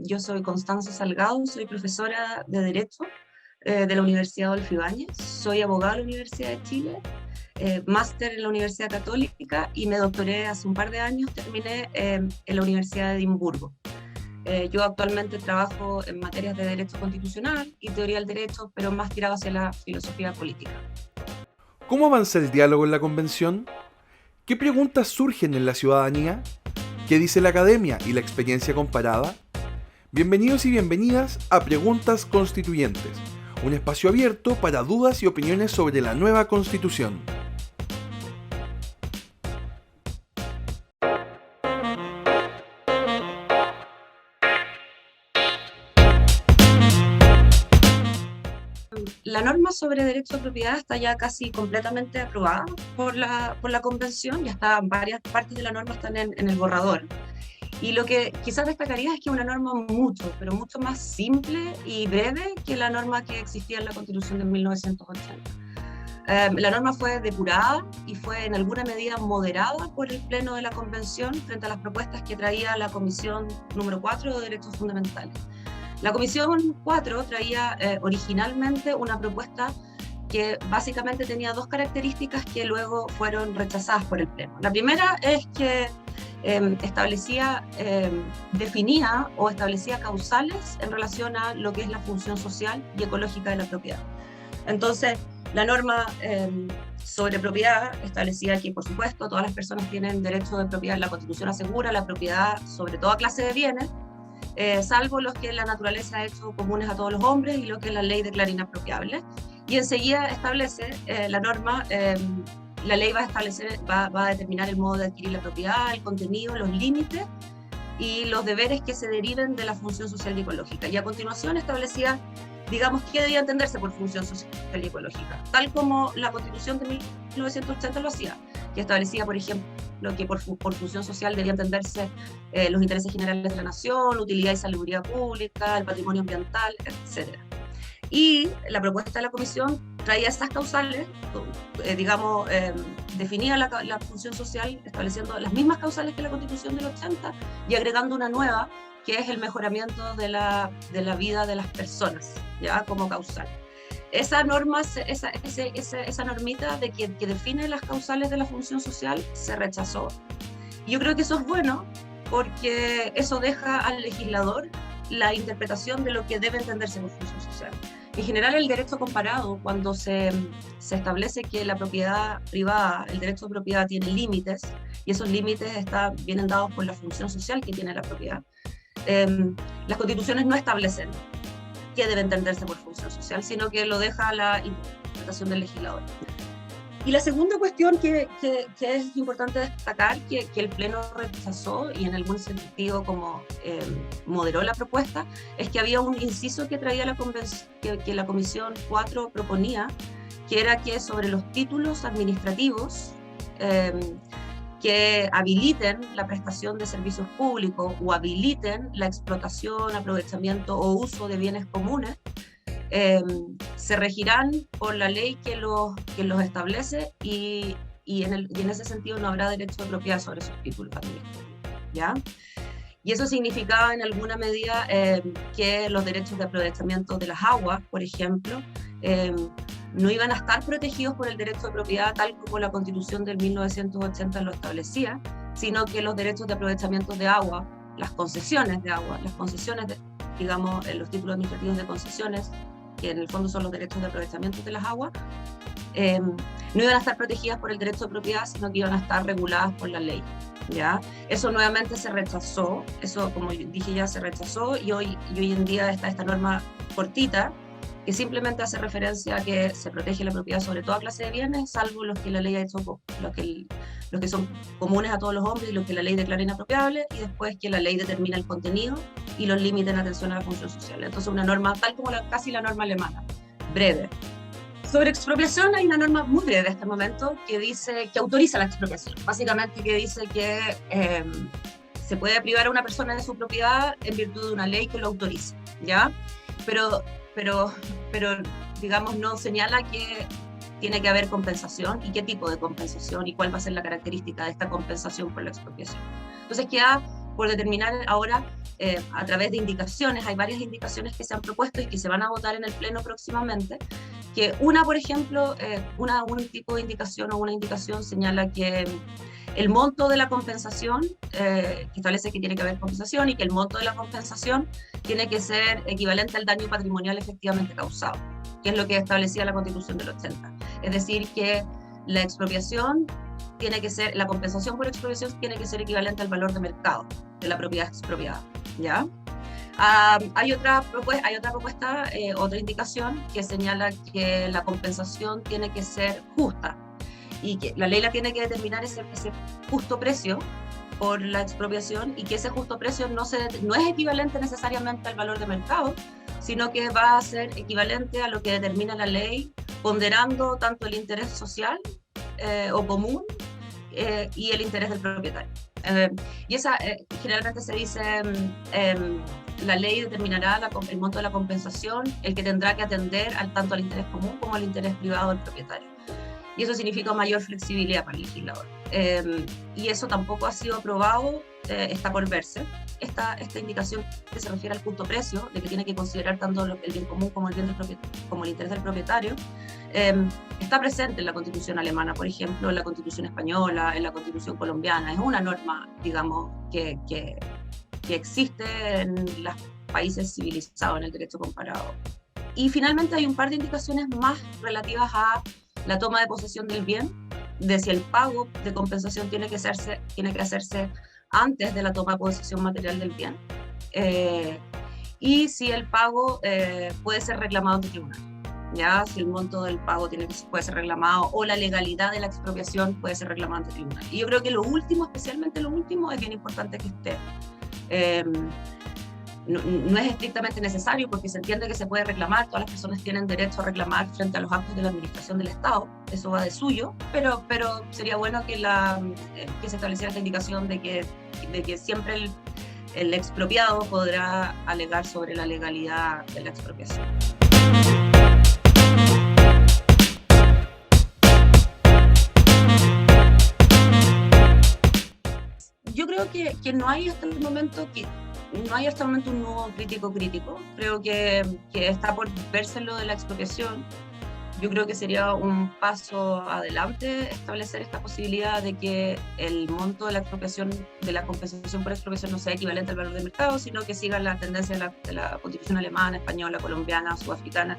Yo soy Constanza Salgado, soy profesora de Derecho de la Universidad Adolfo Ibáñez, soy abogada de la Universidad de Chile, máster en la Universidad Católica y me doctoré hace un par de años, terminé en la Universidad de Edimburgo. Yo actualmente trabajo en materias de Derecho Constitucional y Teoría del Derecho, pero más tirado hacia la filosofía política. ¿Cómo avanza el diálogo en la convención? ¿Qué preguntas surgen en la ciudadanía? ¿Qué dice la academia y la experiencia comparada? Bienvenidos y bienvenidas a Preguntas Constituyentes, un espacio abierto para dudas y opiniones sobre la nueva Constitución. La norma sobre derecho de propiedad está ya casi completamente aprobada por la Convención, ya está, varias partes de la norma están en el borrador. Y lo que quizás destacaría es que es una norma mucho, pero mucho más simple y breve que la norma que existía en la Constitución de 1980. La norma fue depurada y fue en alguna medida moderada por el Pleno de la Convención frente a las propuestas que traía la Comisión número 4 de Derechos Fundamentales. La Comisión 4 traía originalmente una propuesta que básicamente tenía dos características que luego fueron rechazadas por el Pleno. La primera es que definía o establecía causales en relación a lo que es la función social y ecológica de la propiedad. Entonces, la norma sobre propiedad establecía que, por supuesto, todas las personas tienen derecho de propiedad. La Constitución asegura la propiedad sobre toda clase de bienes, salvo los que la naturaleza ha hecho comunes a todos los hombres y lo que la ley declara inapropiables. Y enseguida establece la norma, la ley va a determinar el modo de adquirir la propiedad, el contenido, los límites y los deberes que se deriven de la función social y ecológica. Y a continuación establecía, digamos, qué debía entenderse por función social y ecológica, tal como la Constitución de 1980 lo hacía, que establecía, por ejemplo, que por función social debía entenderse los intereses generales de la nación, utilidad y salubridad pública, el patrimonio ambiental, etc. Y la propuesta de la Comisión traía estas causales, definía la función social estableciendo las mismas causales que la Constitución del 80 y agregando una nueva, que es el mejoramiento de la vida de las personas, ya como causal. Esa norma, esa normita de que define las causales de la función social se rechazó. Y yo creo que eso es bueno porque eso deja al legislador la interpretación de lo que debe entenderse por función social. En general, el derecho comparado, cuando se establece que la propiedad privada, el derecho de propiedad tiene límites, y esos límites vienen dados por la función social que tiene la propiedad, las constituciones no establecen qué debe entenderse por función social, sino que lo deja a la interpretación del legislador. Y la segunda cuestión que es importante destacar, que el Pleno rechazó y en algún sentido como moderó la propuesta, es que había un inciso que traía que la Comisión 4 proponía, que era que sobre los títulos administrativos que habiliten la prestación de servicios públicos o habiliten la explotación, aprovechamiento o uso de bienes comunes, se regirán por la ley que los establece y en ese sentido no habrá derecho de propiedad sobre esos títulos administrativos, ¿ya? Y eso significaba en alguna medida que los derechos de aprovechamiento de las aguas, por ejemplo, no iban a estar protegidos por el derecho de propiedad tal como la Constitución del 1980 lo establecía, sino que los derechos de aprovechamiento de agua, las concesiones de agua, las concesiones, digamos, los títulos administrativos de concesiones, que en el fondo son los derechos de aprovechamiento de las aguas, no iban a estar protegidas por el derecho de propiedad, sino que iban a estar reguladas por la ley, ¿ya? Eso nuevamente se rechazó, eso como dije ya se rechazó, y hoy en día está esta norma cortita, que simplemente hace referencia a que se protege la propiedad sobre toda clase de bienes, salvo los que la ley ha hecho, los que son comunes a todos los hombres y los que la ley declara inapropiables, y después que la ley determina el contenido y los límites en atención a la función social. Entonces una norma tal como casi la norma alemana, breve. Sobre expropiación hay una norma muy breve en este momento que dice, que autoriza la expropiación, básicamente que dice que se puede privar a una persona de su propiedad en virtud de una ley que lo autorice, ¿ya? Pero digamos, no señala que tiene que haber compensación y qué tipo de compensación y cuál va a ser la característica de esta compensación por la expropiación. Entonces queda por determinar ahora a través de indicaciones. Hay varias indicaciones que se han propuesto y que se van a votar en el Pleno próximamente, que una, por ejemplo, un tipo de indicación o una indicación señala que el monto de la compensación, que establece que tiene que haber compensación y que el monto de la compensación tiene que ser equivalente al daño patrimonial efectivamente causado, que es lo que establecía la Constitución del 80. Es decir, que la expropiación tiene que ser, la compensación por expropiación tiene que ser equivalente al valor de mercado de la propiedad expropiada, ¿ya? Hay otra propuesta, otra indicación que señala que la compensación tiene que ser justa y que la ley la tiene que determinar ese justo precio por la expropiación, y que ese justo precio no es equivalente necesariamente al valor de mercado, sino que va a ser equivalente a lo que determina la ley, ponderando tanto el interés social o común y el interés del propietario. Y esa generalmente se dice, la ley determinará el monto de la compensación, el que tendrá que atender tanto al interés común como al interés privado del propietario. Y eso significa mayor flexibilidad para el legislador. Y eso tampoco ha sido aprobado, está por verse. Esta indicación que se refiere al justo precio, de que tiene que considerar tanto el bien común como el interés del propietario, está presente en la Constitución alemana, por ejemplo, en la Constitución española, en la Constitución colombiana. Es una norma, digamos, que existe en los países civilizados, en el derecho comparado. Y finalmente hay un par de indicaciones más relativas a la toma de posesión del bien, de si el pago de compensación tiene que hacerse antes de la toma de posesión material del bien, y si el pago puede ser reclamado ante tribunal, ya, si el monto del pago puede ser reclamado, o la legalidad de la expropiación puede ser reclamada ante tribunal. Y yo creo que lo último, especialmente lo último, es bien importante que esté. No es estrictamente necesario, porque se entiende que se puede reclamar, todas las personas tienen derecho a reclamar frente a los actos de la administración del Estado, eso va de suyo, pero sería bueno que se estableciera esta indicación de que siempre el expropiado podrá alegar sobre la legalidad de la expropiación. Yo creo que no hay hasta el momento un nuevo crítico. Creo que está por verse lo de la expropiación. Yo creo que sería un paso adelante establecer esta posibilidad de que el monto de la expropiación, de la compensación por expropiación, no sea equivalente al valor de mercado, sino que siga la tendencia de la Constitución alemana, española, colombiana, sudafricana,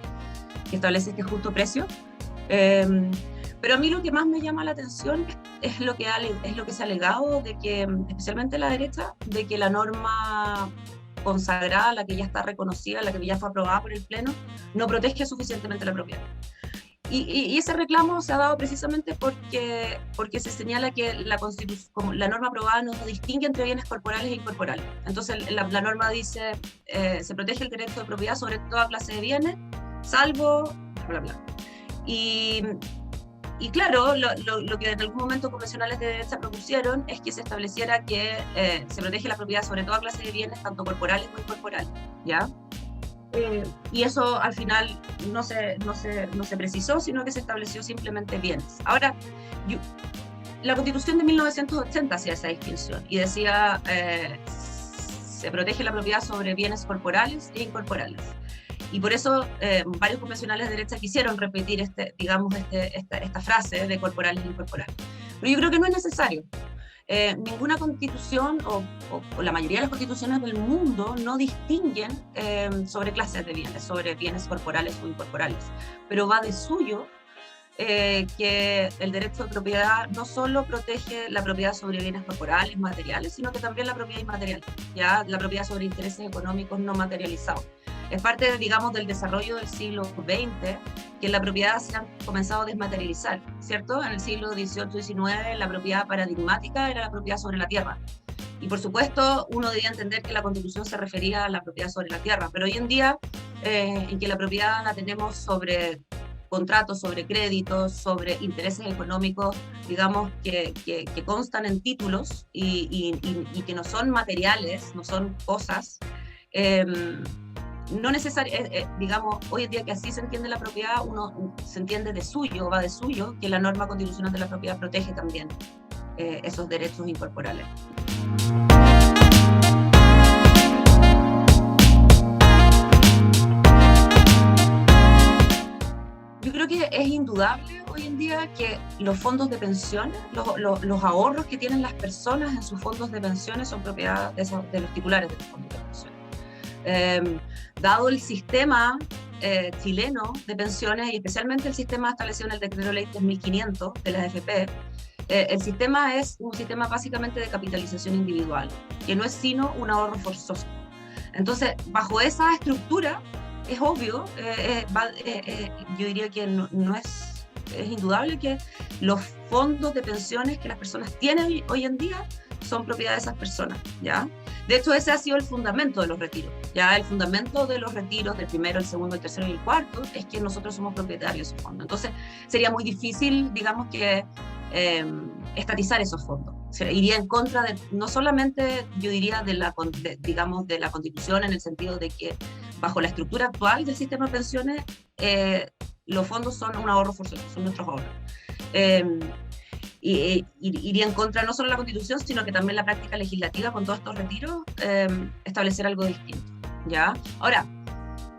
que establece este justo precio. Pero a mí lo que más me llama la atención es lo que se ha alegado, de que, especialmente la derecha, de que la norma consagrada, la que ya está reconocida, la que ya fue aprobada por el Pleno, no protege suficientemente la propiedad. Y ese reclamo se ha dado precisamente porque se señala que la norma aprobada no distingue entre bienes corporales e incorporales. Entonces la norma dice, se protege el derecho de propiedad sobre toda clase de bienes, salvo bla, bla. Y claro, lo que en algún momento convencionales de derecha propusieron es que se estableciera que se protege la propiedad sobre toda clase de bienes, tanto corporales como incorporales, ¿ya? Y eso al final no se precisó, sino que se estableció simplemente bienes. Ahora, la Constitución de 1980 hacía esa distinción y decía se protege la propiedad sobre bienes corporales e incorporales. Y por eso varios convencionales de derecha quisieron repetir esta frase de corporales e incorporales. Pero yo creo que no es necesario. Ninguna constitución o la mayoría de las constituciones del mundo no distinguen sobre clases de bienes, sobre bienes corporales o incorporales. Pero va de suyo que el derecho de propiedad no solo protege la propiedad sobre bienes corporales, materiales, sino que también la propiedad inmaterial, ya la propiedad sobre intereses económicos no materializados. Es parte, digamos, del desarrollo del siglo XX que la propiedad se ha comenzado a desmaterializar, ¿cierto? En el siglo XVIII-XIX la propiedad paradigmática era la propiedad sobre la tierra. Y por supuesto uno debía entender que la Constitución se refería a la propiedad sobre la tierra, pero hoy en día en que la propiedad la tenemos sobre contratos, sobre créditos, sobre intereses económicos, digamos, que constan en títulos y que no son materiales, no son cosas, no necesariamente, digamos, hoy en día que así se entiende la propiedad, uno se entiende de suyo, va de suyo, que la norma constitucional de la propiedad protege también esos derechos incorporales. indudable hoy en día que los fondos de pensiones, los ahorros que tienen las personas en sus fondos de pensiones son propiedad de los titulares de los fondos de pensiones. Dado el sistema chileno de pensiones y especialmente el sistema establecido en el decreto ley 3500 de las AFP, el sistema es un sistema básicamente de capitalización individual, que no es sino un ahorro forzoso. Entonces, bajo esa estructura, es obvio, yo diría que no es indudable que los fondos de pensiones que las personas tienen hoy en día son propiedad de esas personas, ¿ya? De hecho, ese ha sido el fundamento de los retiros, ¿ya? El fundamento de los retiros del primero, el segundo, el tercero y el cuarto es que nosotros somos propietarios de esos fondos. Entonces, sería muy difícil, digamos, que estatizar esos fondos. O sea, iría en contra de, no solamente, yo diría, digamos, de la Constitución, en el sentido de que bajo la estructura actual del sistema de pensiones, los fondos son un ahorro forzoso, son nuestros ahorros. Iría en contra no solo de la Constitución, sino que también la práctica legislativa con todos estos retiros, establecer algo distinto, ¿ya? Ahora,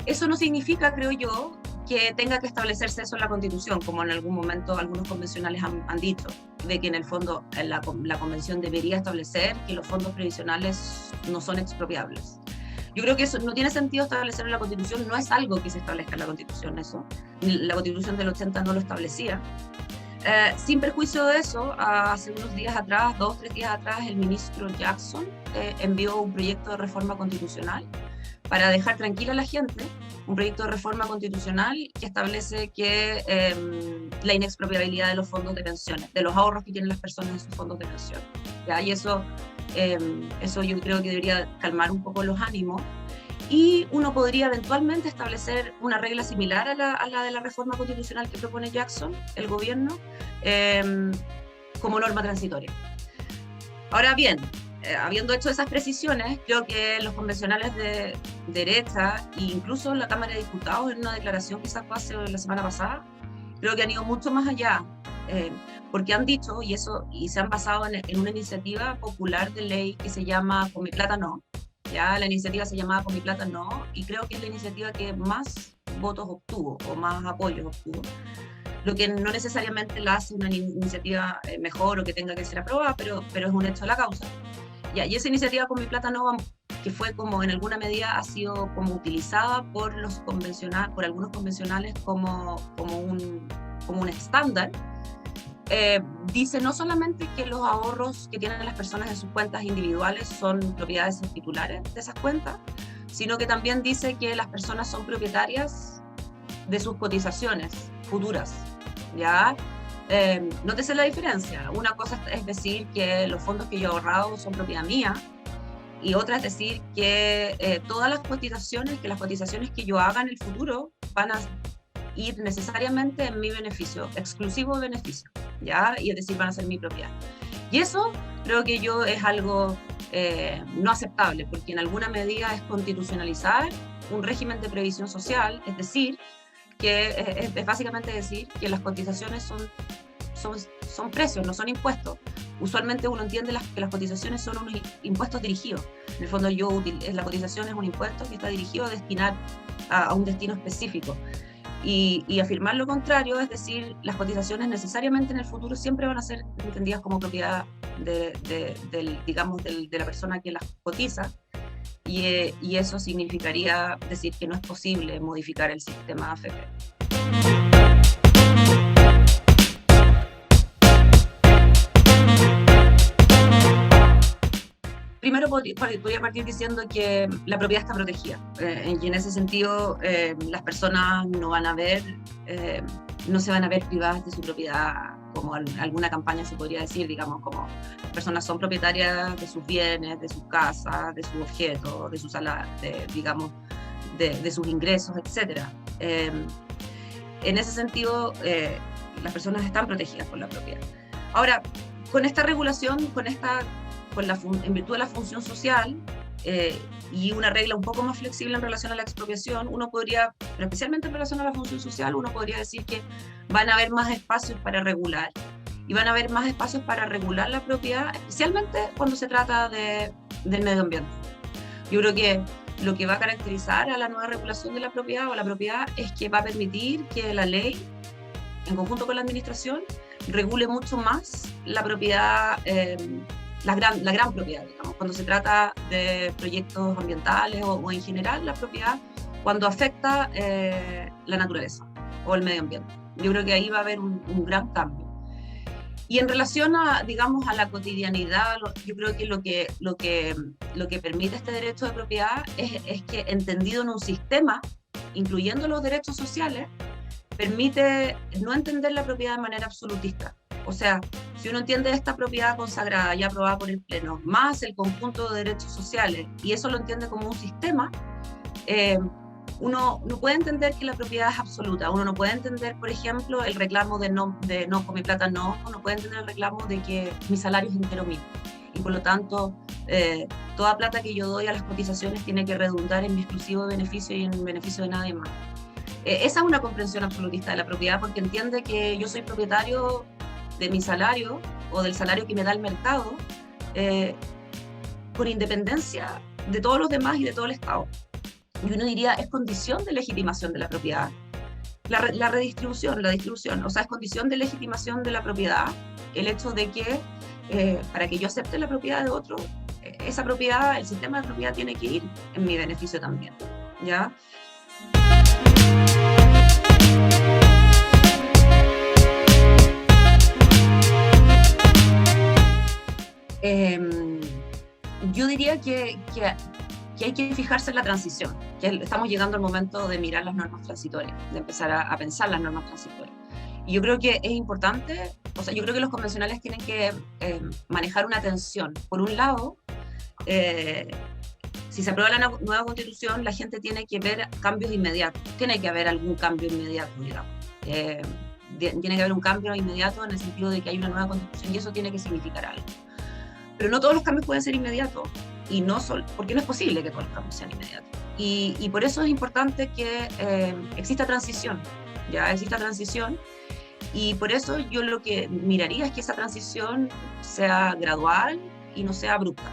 eso no significa, creo yo, que tenga que establecerse eso en la Constitución, como en algún momento algunos convencionales han dicho, de que en el fondo la Convención debería establecer que los fondos previsionales no son expropiables. Yo creo que eso no tiene sentido establecer en la Constitución, no es algo que se establezca en la Constitución eso. La Constitución del 80 no lo establecía. Sin perjuicio de eso, hace unos días atrás, 2 o 3 días atrás, el ministro Jackson envió un proyecto de reforma constitucional para dejar tranquila a la gente, un proyecto de reforma constitucional que establece que la inexpropiabilidad de los fondos de pensiones, de los ahorros que tienen las personas en sus fondos de pensiones, ¿ya? Y eso yo creo que debería calmar un poco los ánimos, y uno podría eventualmente establecer una regla similar a la de la reforma constitucional que propone Jackson, el gobierno, como norma transitoria. Ahora bien, habiendo hecho esas precisiones, creo que los convencionales de derecha, e incluso la Cámara de Diputados, en una declaración que sacó hace la semana pasada, creo que han ido mucho más allá, porque han dicho, y se han basado en una iniciativa popular de ley que se llama Con mi plata no. Ya la iniciativa se llamaba Con mi plata no, y creo que es la iniciativa que más votos obtuvo, o más apoyos obtuvo. Lo que no necesariamente la hace una iniciativa mejor o que tenga que ser aprobada, pero es un hecho de la causa. Ya, y esa iniciativa Con mi plata no, que fue como en alguna medida ha sido como utilizada por algunos convencionales como un estándar, dice no solamente que los ahorros que tienen las personas en sus cuentas individuales son propiedades de sus titulares de esas cuentas, sino que también dice que las personas son propietarias de sus cotizaciones futuras, ¿ya? Nótese la diferencia. Una cosa es decir que los fondos que yo he ahorrado son propiedad mía, y otra es decir que todas las cotizaciones que yo haga en el futuro van a ir necesariamente en mi beneficio, exclusivo beneficio, ¿ya? Y es decir, van a ser mi propiedad. Y eso creo que yo es algo no aceptable, porque en alguna medida es constitucionalizar un régimen de previsión social, es decir, que es básicamente decir que las cotizaciones son precios, no son impuestos. Usualmente uno entiende que las cotizaciones son unos impuestos dirigidos. En el fondo la cotización es un impuesto que está dirigido a destinar a un destino específico. Y afirmar lo contrario, es decir, las cotizaciones necesariamente en el futuro siempre van a ser entendidas como propiedad de la persona que las cotiza, y eso significaría decir que no es posible modificar el sistema AFP. Primero podría partir diciendo que la propiedad está protegida, y en ese sentido las personas no se van a ver privadas de su propiedad, como alguna campaña se podría decir, digamos, como las personas son propietarias de sus bienes, de sus casas, de sus objetos, de sus de sus ingresos, etc. En ese sentido, las personas están protegidas por la propiedad. Ahora, con esta regulación, en virtud de la función social y una regla un poco más flexible en relación a la expropiación, uno podría, pero especialmente en relación a la función social, uno podría decir que van a haber más espacios para regular, y van a haber más espacios para regular la propiedad, especialmente cuando se trata del medio ambiente. Yo creo que lo que va a caracterizar a la nueva regulación de la propiedad es que va a permitir que la ley en conjunto con la administración, regule mucho más la propiedad, la gran propiedad, digamos, cuando se trata de proyectos ambientales o en general la propiedad cuando afecta la naturaleza o el medio ambiente. Yo creo que ahí va a haber un gran cambio. Y en relación a, digamos, a la cotidianidad, yo creo que lo que permite este derecho de propiedad es que, entendido en un sistema, incluyendo los derechos sociales, permite no entender la propiedad de manera absolutista. O sea, si uno entiende esta propiedad consagrada y aprobada por el Pleno, más el conjunto de derechos sociales, y eso lo entiende como un sistema, uno no puede entender que la propiedad es absoluta. Uno no puede entender, por ejemplo, el reclamo de no, con mi plata no puede entender el reclamo de que mi salario es entero mío. Y por lo tanto, toda plata que yo doy a las cotizaciones tiene que redundar en mi exclusivo beneficio y en beneficio de nadie más. Esa es una comprensión absolutista de la propiedad, porque entiende que yo soy propietario de mi salario o del salario que me da el mercado, por independencia de todos los demás y de todo el Estado. Y uno diría, es condición de legitimación de la propiedad. La distribución, o sea, es condición de legitimación de la propiedad el hecho de que para que yo acepte la propiedad de otro, esa propiedad, el sistema de propiedad tiene que ir en mi beneficio también, ¿ya? Yo diría que hay que fijarse en la transición, que estamos llegando al momento de mirar las normas transitorias, de empezar a pensar las normas transitorias. Y yo creo que es importante, o sea, yo creo que los convencionales tienen que manejar una tensión. Por un lado, si se aprueba la nueva constitución, la gente tiene que ver cambios inmediatos, tiene que haber algún cambio inmediato, digamos. Tiene que haber un cambio inmediato en el sentido de que hay una nueva constitución y eso tiene que significar algo. Pero no todos los cambios pueden ser inmediatos, y no solo, porque no es posible que todos los cambios sean inmediatos. Y por eso es importante que exista transición, ya exista transición, y por eso yo lo que miraría es que esa transición sea gradual y no sea abrupta.